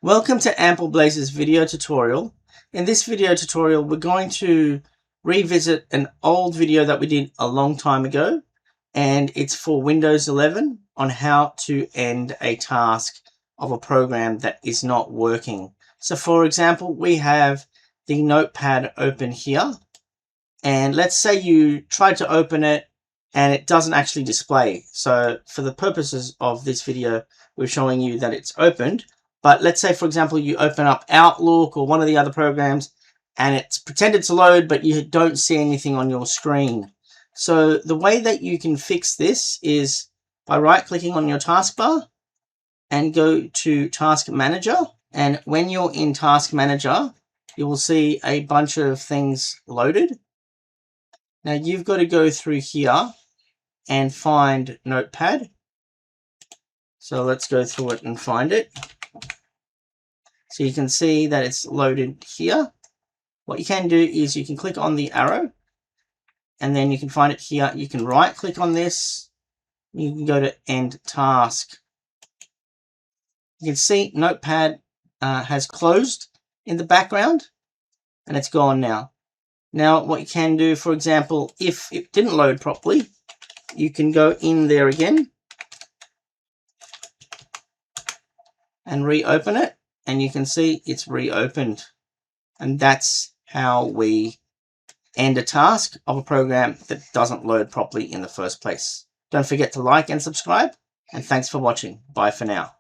Welcome to Ample Blazer's video tutorial. In this video tutorial, we're going to revisit an old video that we did a long time ago, and it's for Windows 11 on how to end a task of a program that is not working. So for example, we have the notepad open here, and let's say you tried to open it and it doesn't actually display. So for the purposes of this video, we're showing you that it's opened. But let's say, for example, you open up Outlook or one of the other programs and it's pretended to load, but you don't see anything on your screen. So the way that you can fix this is by right-clicking on your taskbar and go to Task Manager. And when you're in Task Manager, you will see a bunch of things loaded. Now you've got to go through here and find Notepad. So let's go through it and find it. So you can see that it's loaded here. What you can do is you can click on the arrow and then you can find it here. You can right click on this. You can go to End Task. You can see Notepad has closed in the background and it's gone now. Now what you can do, for example, if it didn't load properly, you can go in there again and reopen it. And you can see it's reopened. And that's how we end a task of a program that doesn't load properly in the first place. Don't forget to like and subscribe. And thanks for watching. Bye for now.